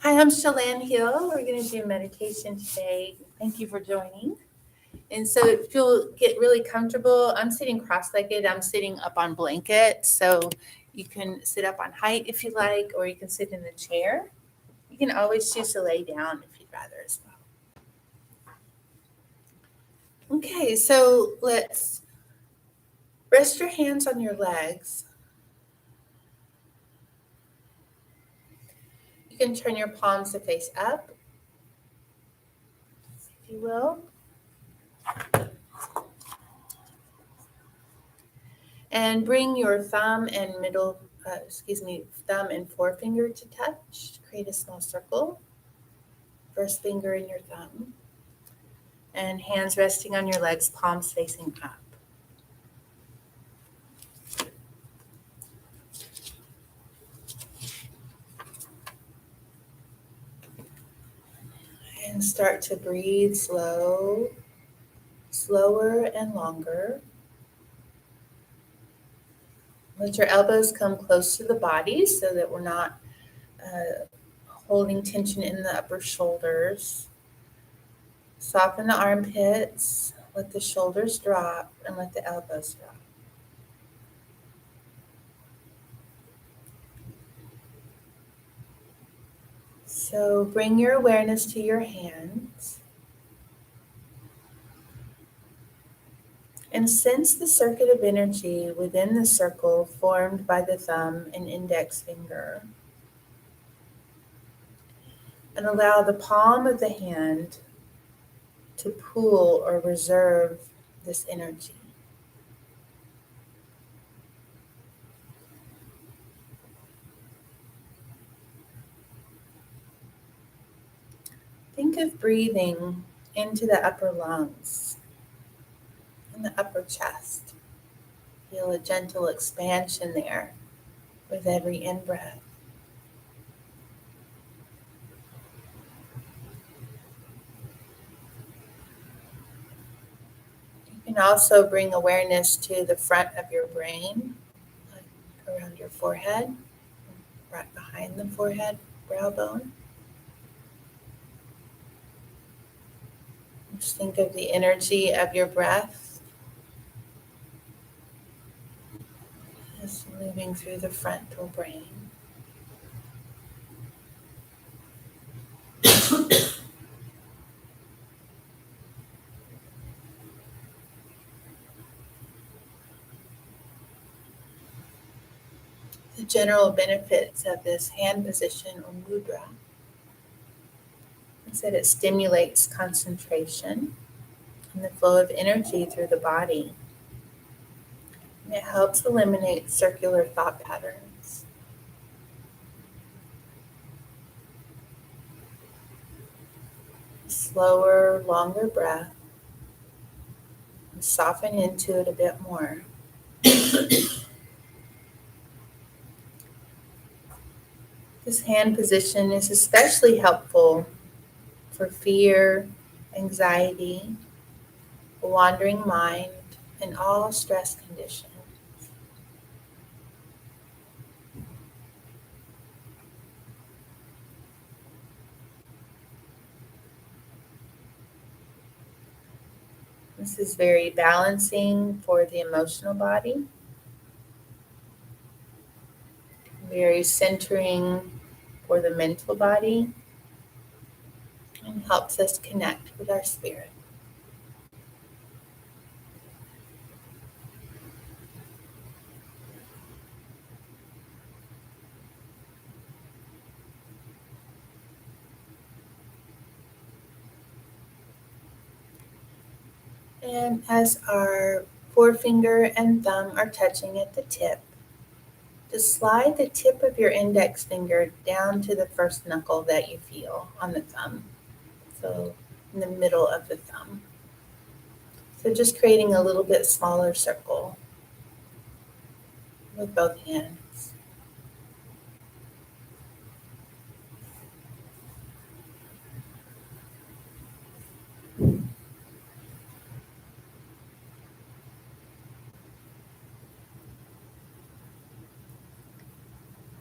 Hi, I'm Shalan Hill. We're going to do meditation today. Thank you for joining. And so if you'll get really comfortable, I'm sitting cross-legged. I'm sitting up on blanket. So you can sit up on height if you like, or you can sit in a chair. You can always choose to lay down if you'd rather as well. Okay, so let's rest your hands on your legs. You can turn your palms to face up, if you will. And bring your thumb and forefinger to touch. Create a small circle. First finger in your thumb. And hands resting on your legs, palms facing up. And start to breathe slower and longer. Let your elbows come close to the body so that we're not holding tension in the upper shoulders. Soften the armpits, let the shoulders drop, and let the elbows drop. So bring your awareness to your hands and sense the circuit of energy within the circle formed by the thumb and index finger. And allow the palm of the hand to pool or reserve this energy. Think of breathing into the upper lungs and the upper chest. Feel a gentle expansion there with every in-breath. You can also bring awareness to the front of your brain, like around your forehead, right behind the forehead, brow bone. Just think of the energy of your breath as moving through the frontal brain. The general benefits of this hand position or mudra is that it stimulates concentration and the flow of energy through the body. And it helps eliminate circular thought patterns. Slower, longer breath. And soften into it a bit more. This hand position is especially helpful for fear, anxiety, a wandering mind, and all stress conditions. This is very balancing for the emotional body, very centering for the mental body, and helps us connect with our spirit. And as our forefinger and thumb are touching at the tip, just slide the tip of your index finger down to the first knuckle that you feel on the thumb. So in the middle of the thumb. So just creating a little bit smaller circle with both hands.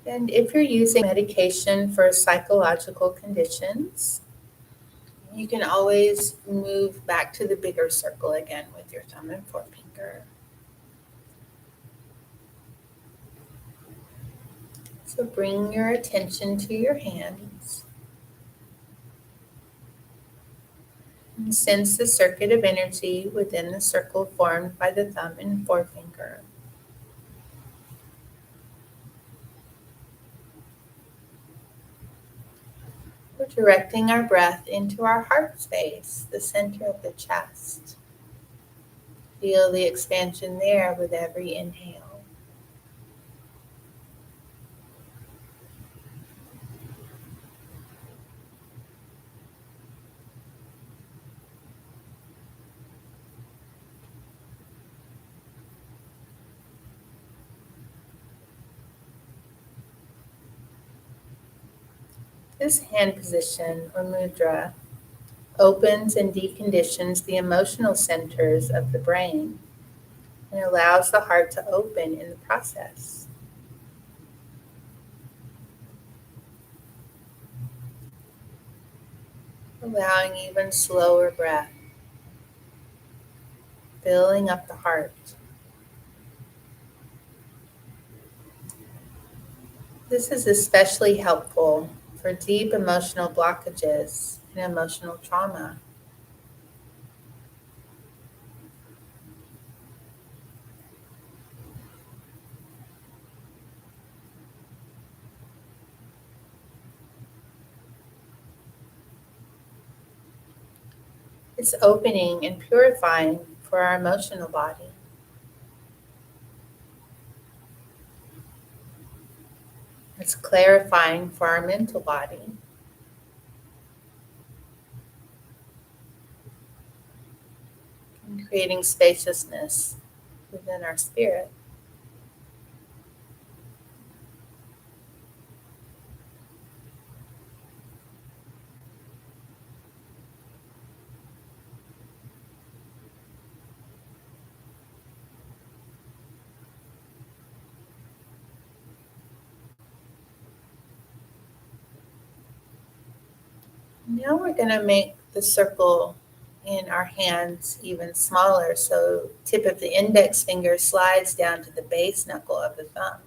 And if you're using medication for psychological conditions, you can always move back to the bigger circle again with your thumb and forefinger. So bring your attention to your hands and sense the circuit of energy within the circle formed by the thumb and forefinger. We're directing our breath into our heart space, the center of the chest. Feel the expansion there with every inhale. This hand position or mudra opens and deconditions the emotional centers of the brain and allows the heart to open in the process. Allowing even slower breath, filling up the heart. This is especially helpful for deep emotional blockages and emotional trauma. It's opening and purifying for our emotional body. It's clarifying for our mental body and creating spaciousness within our spirit. Now we're going to make the circle in our hands even smaller. So tip of the index finger slides down to the base knuckle of the thumb.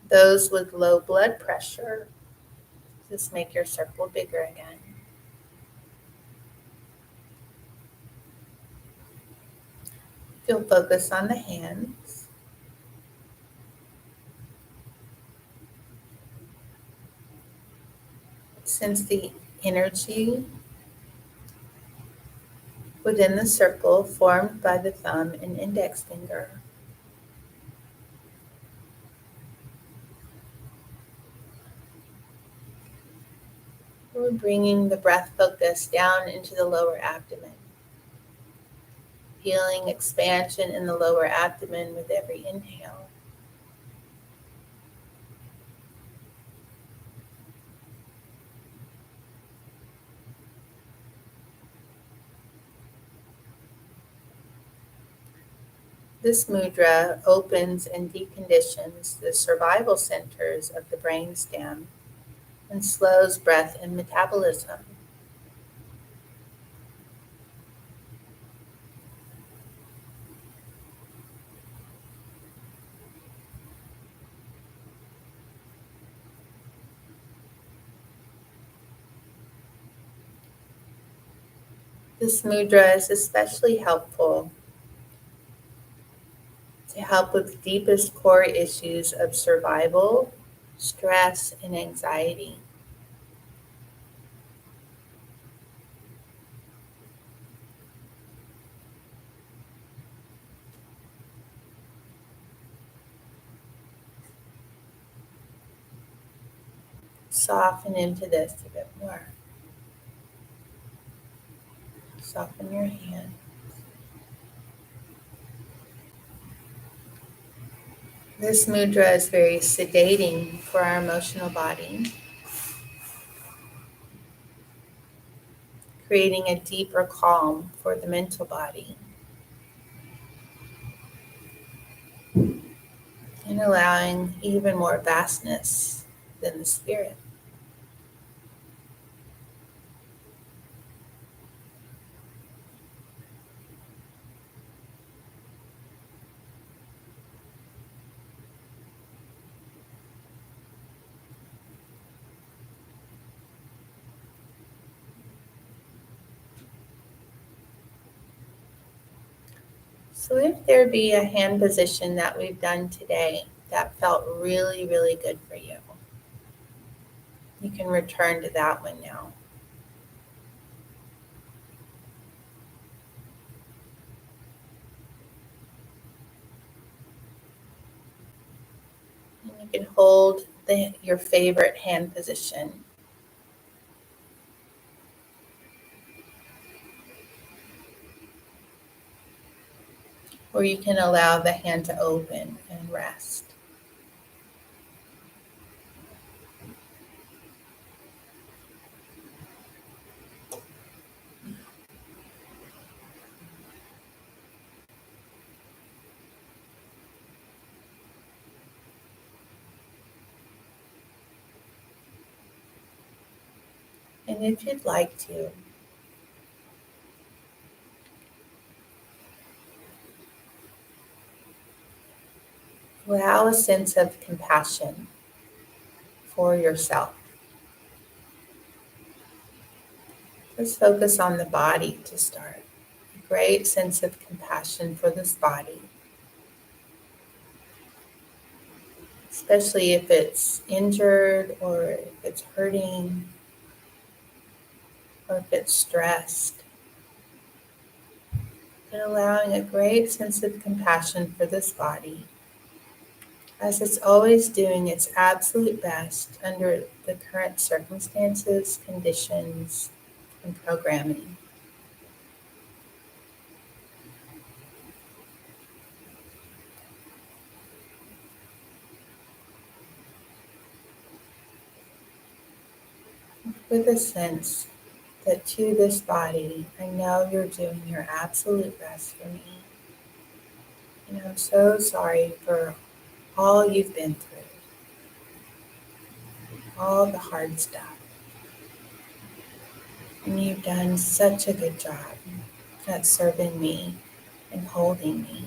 Those with low blood pressure, just make your circle bigger again. Feel focus on the hands. Sense the energy within the circle formed by the thumb and index finger. We're bringing the breath focus down into the lower abdomen. Feeling expansion in the lower abdomen with every inhale. This mudra opens and deconditions the survival centers of the brainstem and slows breath and metabolism. This mudra is especially helpful to help with the deepest core issues of survival, stress, and anxiety. Soften into this a bit more. Soften your hand. This mudra is very sedating for our emotional body. creating a deeper calm for the mental body and allowing even more vastness than the spirit. So, if there be a hand position that we've done today that felt really, really good for you, you can return to that one now. And you can hold your favorite hand position, or you can allow the hand to open and rest. And if you'd like to, allow a sense of compassion for yourself. Let's focus on the body to start. A great sense of compassion for this body, especially if it's injured or if it's hurting or if it's stressed. And allowing a great sense of compassion for this body as it's always doing its absolute best under the current circumstances, conditions, and programming. With a sense that to this body, I know you're doing your absolute best for me. And I'm so sorry for all you've been through, all the hard stuff. And you've done such a good job at serving me and holding me.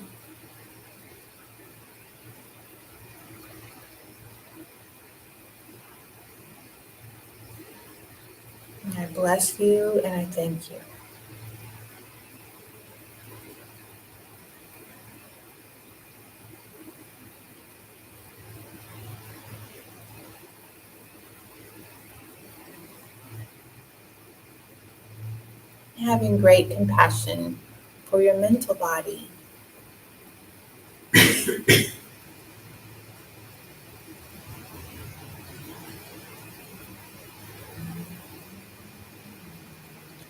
And I bless you and I thank you. Having great compassion for your mental body.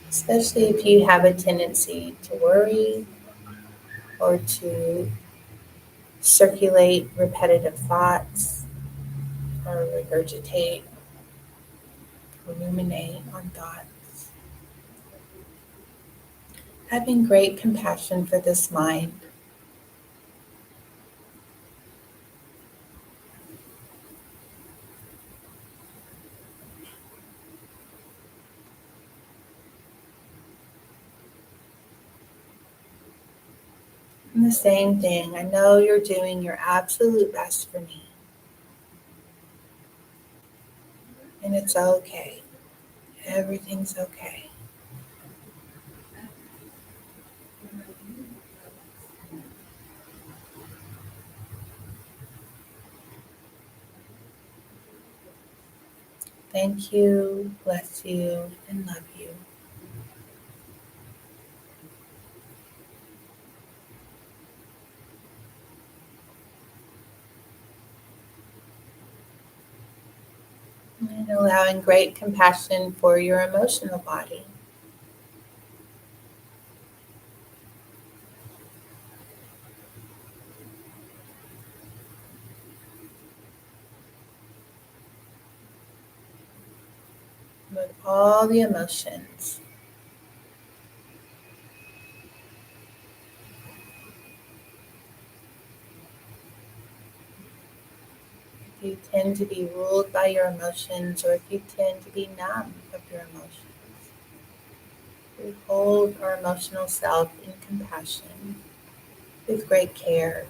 Especially if you have a tendency to worry or to circulate repetitive thoughts or regurgitate or ruminate on thoughts. Having great compassion for this mind. And the same thing, I know you're doing your absolute best for me. And it's okay. Everything's okay. Thank you, bless you, and love you. And allowing great compassion for your emotional body. With all the emotions you tend to be ruled by your emotions or if you tend to be numb of your emotions. We hold our emotional self in compassion with great care.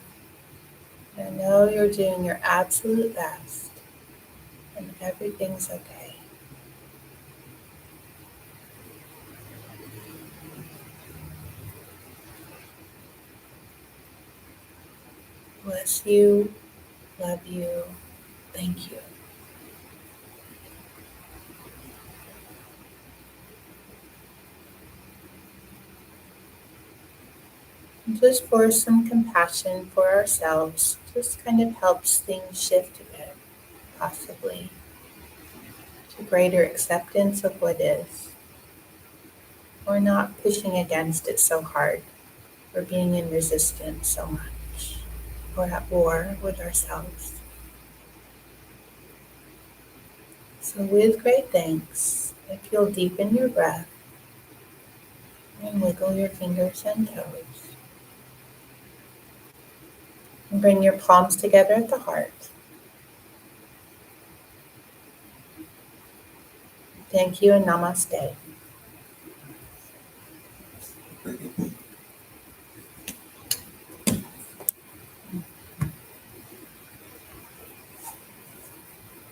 I know you're doing your absolute best and everything's okay. Bless you, love you, thank you. And just for some compassion for ourselves, just kind of helps things shift a bit, possibly, to greater acceptance of what is, or not pushing against it so hard, or being in resistance so much, or at war with ourselves. So, with great thanks, if you'll deepen your breath and wiggle your fingers and toes, and bring your palms together at the heart. Thank you and namaste.